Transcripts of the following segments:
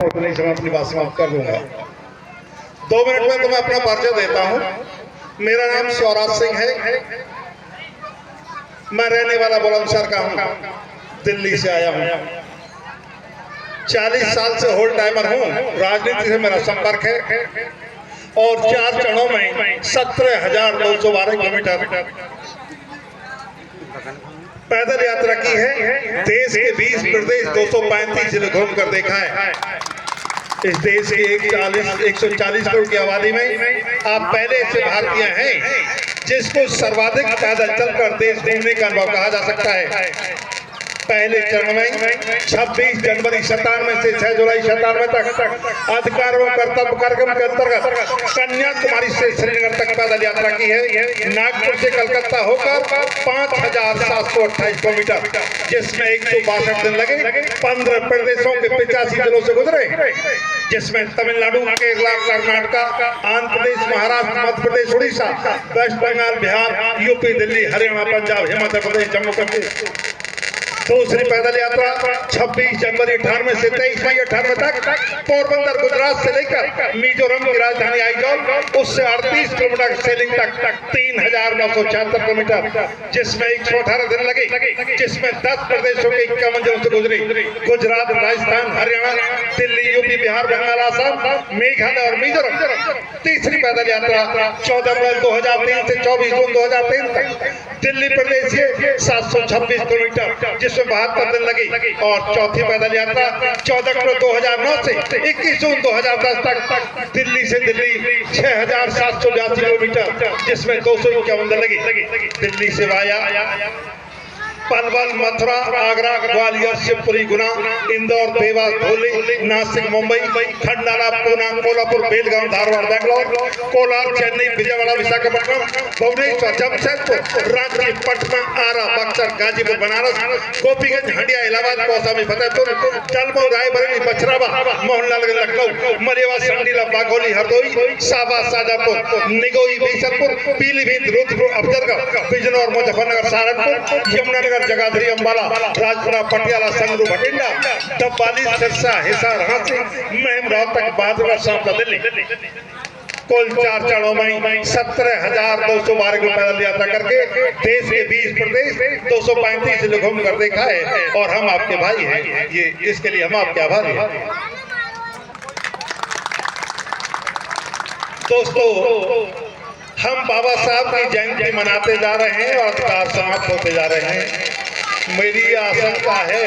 उतनी समय अपनी बात समाप्त कर दूंगा। 2 मिनट में तुम्हें अपना परिचय देता हूँ। मेरा नाम शिवराज सिंह है। मैं रहने वाला बुलंदशहर का हूँ, दिल्ली से आया हूँ। 40 साल से होल टाइमर हूँ। राजनीति से मेरा संपर्क है और 4 चरणों में 17,212 किलोमीटर पैदल यात्रा की है। देश के 20 प्रदेश 235 जिले घूम कर देखा है। इस देश की 140 करोड़ की आबादी में आप पहले ऐसे भारतीय हैं जिसको सर्वाधिक पैदल चलकर देश घूमने का अनुभव कहा जा सकता है। पहले चरण में 26 जनवरी 97 से 6 जुलाई 97 तक अधिकार व कर्तव्य कार्यक्रम के अंतर्गत कन्याकुमारी से श्रीनगर तक पैदल यात्रा की है। नागपुर से कलकत्ता होकर 5,728 किलोमीटर, जिसमें 162 दिन लगे। 15 प्रदेशों के 85 जिलों से गुजरे, जिसमें तमिलनाडु, केरला, कर्नाटक, आंध्र प्रदेश, महाराष्ट्र, मध्य प्रदेश, उड़ीसा, वेस्ट बंगाल, बिहार, यूपी, दिल्ली, हरियाणा, पंजाब, हिमाचल प्रदेश, जम्मू कश्मीर। दूसरी पैदल यात्रा 26 जनवरी 98 से 23 मई 98 तक पोरबंदर गुजरात से लेकर मिजोरम की राजधानी आइजॉल, उससे 38 किलोमीटर सेलिंग तक 3,976 किलोमीटर, जिसमें 118 दिन लगे, जिसमें 10 प्रदेशों के 51 जिलों से गुजरी। गुजरात, राजस्थान, हरियाणा, दिल्ली, यूपी, बिहार, बंगाल, आसाम, मेघालय और मिजोरम। तीसरी पैदल यात्रा 14 अप्रैल 2003 से 24 जून 2003 तक दिल्ली प्रदेश से 726 किलोमीटर, जिसमें 72 दिन लगी। और चौथी पैदल यात्रा 14 अक्टूबर 2009 से 21 जून 2010 तक दिल्ली से दिल्ली 6,782 किलोमीटर, जिसमें 251 दिन लगी। दिल्ली से वाया पलवल, मथुरा, आगरा, ग्वालियर, शिवपुरी, गुना, इंदौर, देवास, धुले, नासिक, मुंबई, खंडाला, पूना, कोल्हापुर, बेलगांव, धारवाड़, बेंगलोर, कोलार, चेन्नई, विजयवाड़ा, विशाखापट्टनम, भुवनेश्वर, जमशेदपुर, रांची, पटना, आरा, बक्सर, गाजीपुर, बनारस, गोपीगंज, हंडिया, इलाहाबाद, कौसामी, फतेहपुर, जलमऊ, रायबरेली, बछरावा, मोहनलालगंज, लखनऊ, मरेवा, संडीला, बाघोली, हरदोई, साबा, शाजापुर, निगोई, बीसलपुर, पीलीभीत, रुद्रपुर, अफजलगढ़, बिजनौर, मुजफ्फरनगर, सहारनपुर, यमुनानगर, जगाधरी, अंबाला, राजपुरा, पटियाला, संगरू, भटिंडा, डबवाली, सिरसा, हिसार, हांसी, महम, रोहतक, बहादुरगढ़, सांपला, दिल्ली। कुल 4 चरणों में 17,212 को पैदल यात्रा करके देश के 20 प्रदेश 235 जिले घूम कर देखा है। और हम आपके भाई हैं, ये इसके लिए हम आपके आभारी हैं। दोस्तों, हम बाबा साहब की जयंती मनाते जा रहे हैं और अधिकार समाप्त होते जा रहे हैं। मेरी आशंका है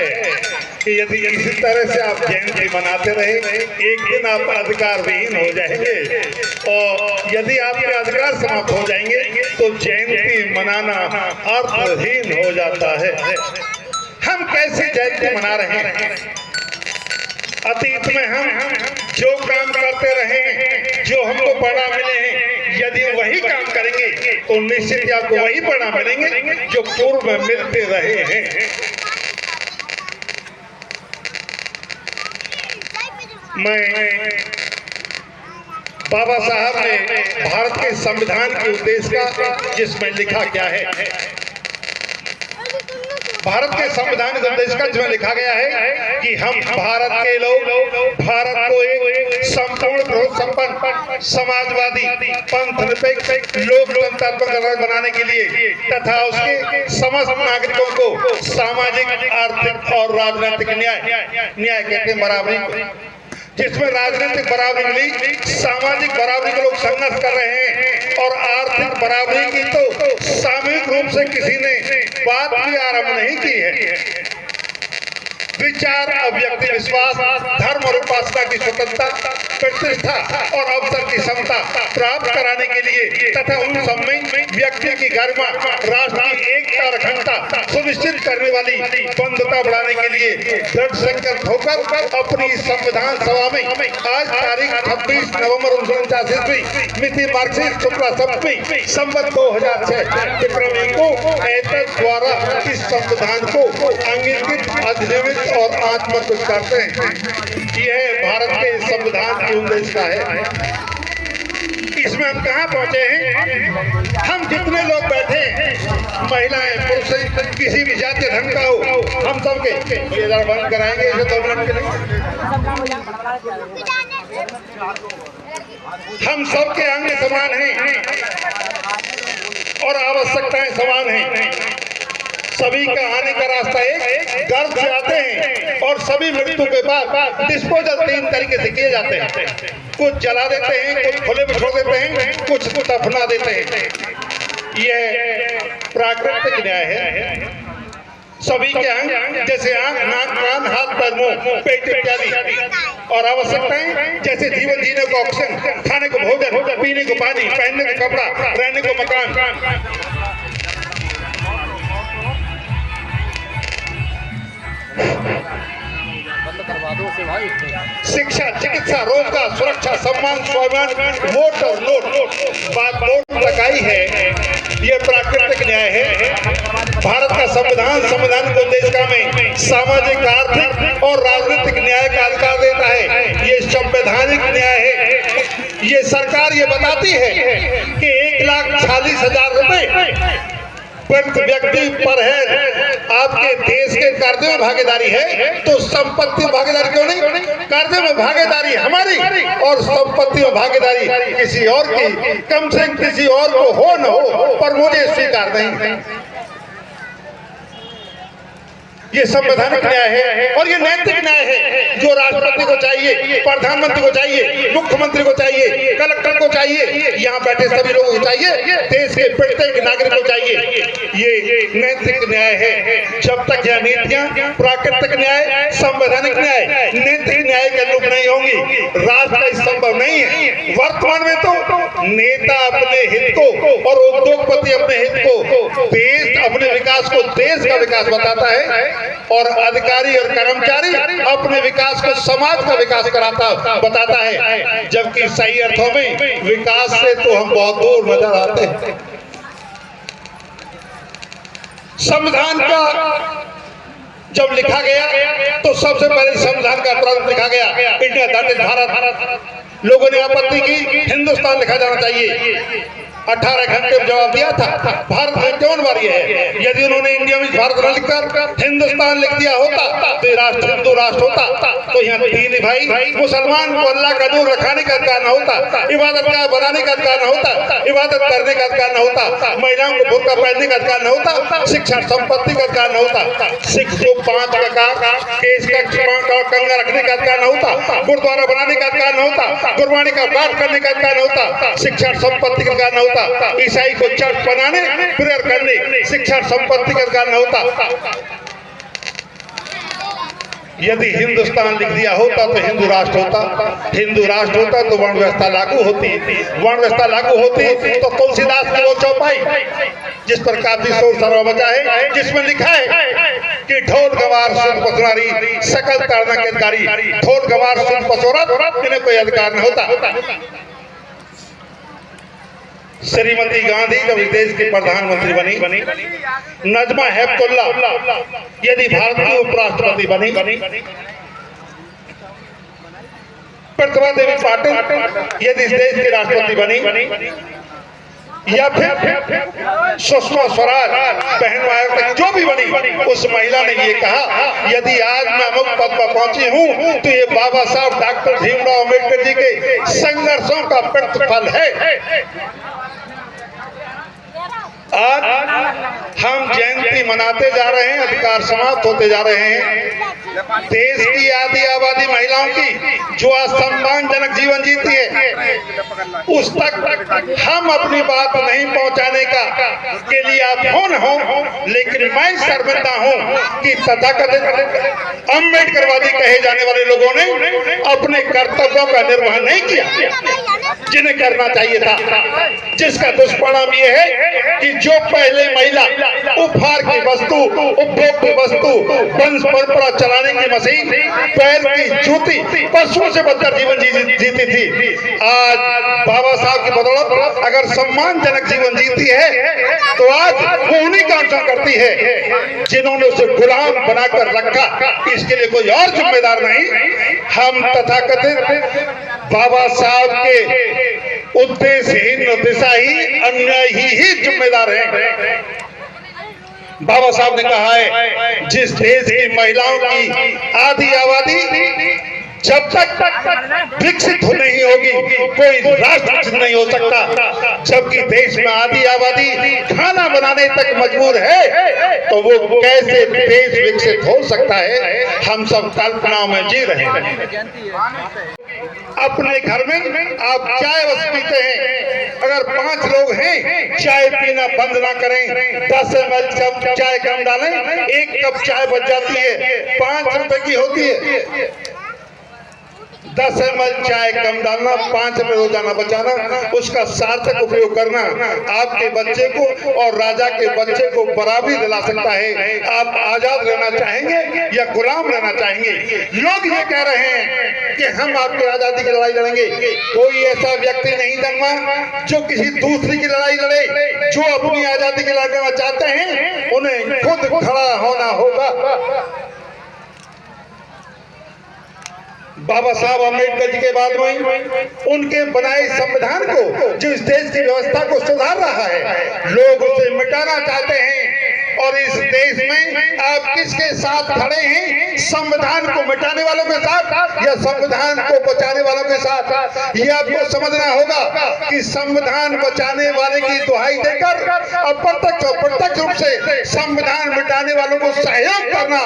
कि यदि इसी तरह से आप जयंती मनाते रहे, एक दिन आप अधिकार विहीन हो जाएंगे, और यदि आपके अधिकार समाप्त हो जाएंगे तो जयंती मनाना अर्थहीन हो जाता है। हम कैसी जयंती मना रहे हैं? अतीत में हम जो काम करते रहे हैं, जो हमको परिणाम मिले हैं, यदि वही काम करेंगे तो निश्चित ही आपको वही परिणाम मिलेंगे जो पूर्व में मिलते रहे हैं। मैं बाबा साहब ने भारत के संविधान के उद्देश्य का, जिसमें लिखा क्या है, भारत के संविधान के उद्देश्य का जिसमें लिखा गया है कि हम भारत के लोग भारत को एक संपूर्ण संपन्न समाजवादी पंथ निरपेक्ष लोकतंत्रात्मक बनाने के लिए तथा उसके समस्त नागरिकों को सामाजिक, आर्थिक और राजनीतिक न्याय कहते हैं बराबरी, जिसमें राजनीतिक बराबरी मिली, सामाजिक बराबरी के लोग संघर्ष कर रहे हैं, और आर्थिक बराबरी की तो सामूहिक रूप से किसी ने बात भी आरंभ नहीं की है। विचार, अभिव्यक्ति, विश्वास, धर्म और उपासना की स्वतंत्रता, प्रतिष्ठा और अवसर की क्षमता प्राप्त कराने के लिए तथा उन सब में व्यक्ति की गरिमा, राष्ट्र की एकता और अखंडता सुनिश्चित करने वाली बंधुता बढ़ाने के लिए दृढ़ संकल्प होकर अपनी संविधान सभा में आज तारीख 26 नवंबर 1949 ईस्वी मिति मार्क्सिस्ट शुक्ला सप्तमी संवत 2006 विक्रमी को एतद द्वारा इस संविधान को अंगीकृत, अधिनियमित और आत्मकृत करते हैं। यह भारत के संविधान की उद्देश्य है। इसमें हम कहाँ पहुंचे हैं? हम जितने लोग बैठे हैं, महिलाएं पुरुष किसी भी जाति धर्म का हो, हम सबके ये जरा बंद कराएंगे इसे 2 मिनट के लिए। हम सबके अंग समान हैं और आवश्यकताएं समान हैं। सभी का आने का रास्ता एक गर्भ से आते हैं और सभी मृत्यु के बाद डिस्पोजल 3 तरीके से किए जाते हैं। कुछ जला देते हैं, कुछ खुले में छोड़ देते हैं, कुछ दफना देते हैं। यह प्राकृतिक न्याय है। सभी के अंग जैसे आंख, नाक, कान, हाथ, पैर, मुंह, पेट इत्यादि और आवश्यकताएं जैसे जीवन जीने को ऑक्सीजन, खाने को भोजन, पीने को पानी, पहनने को कपड़ा, रहने को मकान, शिक्षा, चिकित्सा, रोजगार, सुरक्षा, सम्मान, स्वाभिमान, वोट और नोट। बात वोट लगाई है, ये प्राकृतिक न्याय है। भारत का संविधान को देश का में सामाजिक, आर्थिक और राजनीतिक न्याय का अधिकार देता है। ये संवैधानिक न्याय है। ये सरकार ये बताती है कि 1,40,000 रुपए प्रति व्यक्ति पर है। आपके देश के कर्जे में भागीदारी है तो संपत्ति भागीदारी क्यों नहीं? कर्जे में भागीदारी हमारी और संपत्ति में भागीदारी किसी और की, कम से कम किसी और को हो न हो, पर मुझे स्वीकार नहीं। ये संवैधानिक न्याय है और ये नैतिक न्याय है जो राष्ट्रपति को चाहिए, प्रधानमंत्री को चाहिए, मुख्यमंत्री को चाहिए, कलेक्टर को चाहिए, यहाँ बैठे सभी लोगों को चाहिए, देश के प्रत्येक नागरिक को चाहिए। ये नैतिक न्याय है। जब तक यह नीतियां प्राकृतिक न्याय, संवैधानिक न्याय, नैतिक न्याय के अनुरूप नहीं होंगी, राष्ट्र का संभव नहीं है। वर्तमान में तो नेता अपने हित को और उद्योगपति अपने हित को, देश अपने विकास को देश का विकास बताता है और अधिकारी और कर्मचारी अपने विकास को समाज का विकास बताता है। जबकि सही अर्थों में विकास से तो हम बहुत दूर नजर आते हैं। संविधान का जब लिखा गया तो सबसे पहले संविधान का प्रारूप लिखा गया, इंडिया दैट इज भारत। लोगों ने आपत्ति की हिंदुस्तान लिखा जाना चाहिए। 18 घंटे में जवाब दिया था। भारत में कौन बारी है? यदि उन्होंने इंडिया में भारत न लिखकर हिंदुस्तान लिख दिया होता तो राष्ट्र हिंदू राष्ट्र होता, तो यहाँ 3 भाई मुसलमान को अल्लाह का दूर रखाने का अधिकार न होता, इबादत गाह बनाने का अधिकार न होता, इबादत करने का अधिकार न होता, महिलाओं को बुर्का पहनने का अधिकार न होता, शिक्षा संपत्ति का अधिकार न होता, सिख को 5 ककार केस का कंगा रखने का अधिकार न होता, गुरुद्वारा बनाने का अधिकार न होता, गुरबानी का पाठ करने का अधिकार न होता, शिक्षा संपत्ति का अधिकार न होता, ईसाई को चर्च बनाने, प्रेयर करने, शिक्षा संपत्ति का अधिकार न होता। यदि हिंदुस्तान लिख दिया होता तो हिंदू राष्ट्र होता, हिंदू राष्ट्र होता तो वर्ण व्यवस्था लागू होती, वर्ण व्यवस्था लागू होती तो तुलसीदास की वो चौपाई जिस पर काफी शोर शराबा मचा है, जिसमें लिखा है कि ढोल गवार सुन पसुरारी सकल ताड़ना के अधिकारी, ढोल गवार सुन पसुरत इन्हें कोई अधिकार न होता। श्रीमती गांधी जब इस देश की प्रधानमंत्री बनी, नजमा हेपतुल्ला यदि भारत की उपराष्ट्रपति बनी, प्रतिभा देवी पाटिल यदि इस देश की राष्ट्रपति बनी, या फिर सुषमा स्वराज बहन जो भी बनी, उस महिला ने ये कहा यदि आज मैं अमुक पद पर पहुंची हूं तो ये बाबा साहब डॉक्टर भीमराव अम्बेडकर जी के संघर्षों का प्रतिफल है। आज हम जयंती मनाते जा रहे हैं, अधिकार समाप्त होते जा रहे हैं। देश की आधी आबादी महिलाओं की जो आज सम्मानजनक जीवन जीती है, उस तक हम अपनी बात नहीं पहुंचाने का के लिए आप कौन हो। लेकिन मैं शर्मिंदा हूं कि तथाकथित अम्बेडकरवादी कहे जाने वाले लोगों ने अपने कर्तव्यों का निर्वहन नहीं किया जिन्हें करना चाहिए था, जिसका दुष्परिणाम ये है कि जो पहले महिला उपहार की वस्तु, उपभोग की वस्तु, वंश परंपरा चलाने की मशीन, पैर की जूती, पशुओं से बदतर जीवन जीती थी, आज बाबा साहब की बदौलत अगर सम्मानजनक जीवन जीती है तो आज वो उन्हीं का अनुसरण करती है जिन्होंने उसे गुलाम बनाकर रखा। इसके लिए कोई और जिम्मेदार नहीं। हम तथाकथित बाबा साहब के उद्देश्यहीन और दिशाहीन अन्याय ही जिम्मेदार है। बाबा साहब ने कहा है, जिस देश की महिलाओं की आधी आबादी जब तक विकसित नहीं होगी, कोई राष्ट्र विकसित नहीं हो सकता। जबकि देश में आधी आबादी खाना बनाने तक मजबूर है, तो वो कैसे देश विकसित हो सकता है? हम सब कल्पनाओं में जी रहे हैं। अपने घर में आप चाय बस पीते हैं, अगर 5 लोग हैं, चाय पीना बंद ना करें, 10 ml चाय कम डालें, 1 कप चाय बच जाती है, 5 रुपए की होती है। 10 ml चाय कम डालना, 5 रुपए रोजाना बचाना, उसका सार्थक उपयोग करना आपके बच्चे को और राजा के बच्चे को बराबरी दिला सकता है। आप आजाद रहना चाहेंगे या गुलाम रहना चाहेंगे? लोग ये कह रहे हैं कि हम आपकी आजादी की लड़ाई लड़ेंगे। कोई ऐसा व्यक्ति नहीं जन्मा जो किसी दूसरी की लड़ाई लड़े। जो अपनी आजादी की लड़ाई लड़ना चाहते हैं, उन्हें खुद खड़ा होना होगा। बाबा साहब अम्बेडकर जी के बाद में उनके बनाए संविधान को, जो इस देश की व्यवस्था को सुधार रहा है, लोग उसे मिटाना चाहते हैं। और इस देश में आप किसके साथ खड़े हैं? संविधान को मिटाने वालों के साथ या संविधान को बचाने वालों के साथ? ये आपको समझना होगा कि संविधान बचाने वाले की दुहाई देकर अप्रत्यक्ष और प्रत्यक्ष रूप से संविधान मिटाने वालों को सहयोग करना,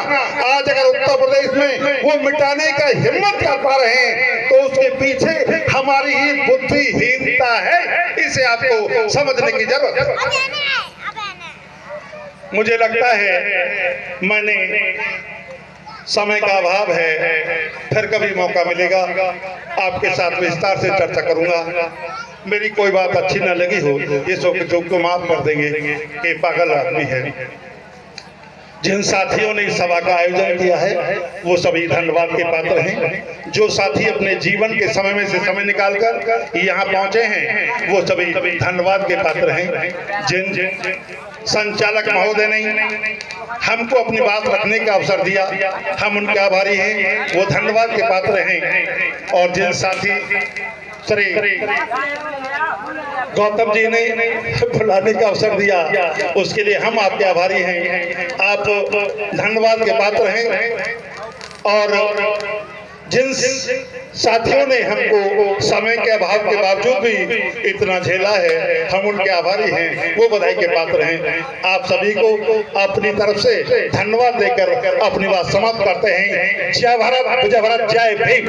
आज अगर उत्तर प्रदेश में वो मिटाने का हिम्मत कर पा रहे हैं, तो उसके पीछे हमारी ही बुद्धिहीनता है। इसे आपको समझने की जरूरत है। मुझे लगता है मैंने समय का अभाव है, फिर कभी मौका मिलेगा आपके साथ विस्तार से चर्चा करूंगा। मेरी कोई बात अच्छी न लगी हो, ये सब को माफ कर देंगे कि पागल आदमी है। जिन साथियों ने इस सभा का आयोजन किया है, वो सभी धन्यवाद के पात्र हैं। जो साथी अपने जीवन के समय में से समय निकालकर यहाँ पहुंचे हैं, वो सभी धन्यवाद के पात्र हैं। जिन संचालक महोदय ने हमको अपनी बात रखने का अवसर दिया, हम उनके आभारी हैं, वो धन्यवाद के पात्र हैं। और जिन साथी श्री गौतम जी ने बुलाने का अवसर दिया, उसके लिए हम आपके आभारी हैं। आप धन्यवाद के पात्र हैं। और जिन साथियों ने हमको समय के अभाव के बावजूद भी इतना झेला है, हम उनके आभारी हैं, वो बधाई के पात्र हैं। आप सभी को अपनी तरफ से धन्यवाद देकर अपनी बात समाप्त करते हैं। जय भारत, जय भारत, जय भीम।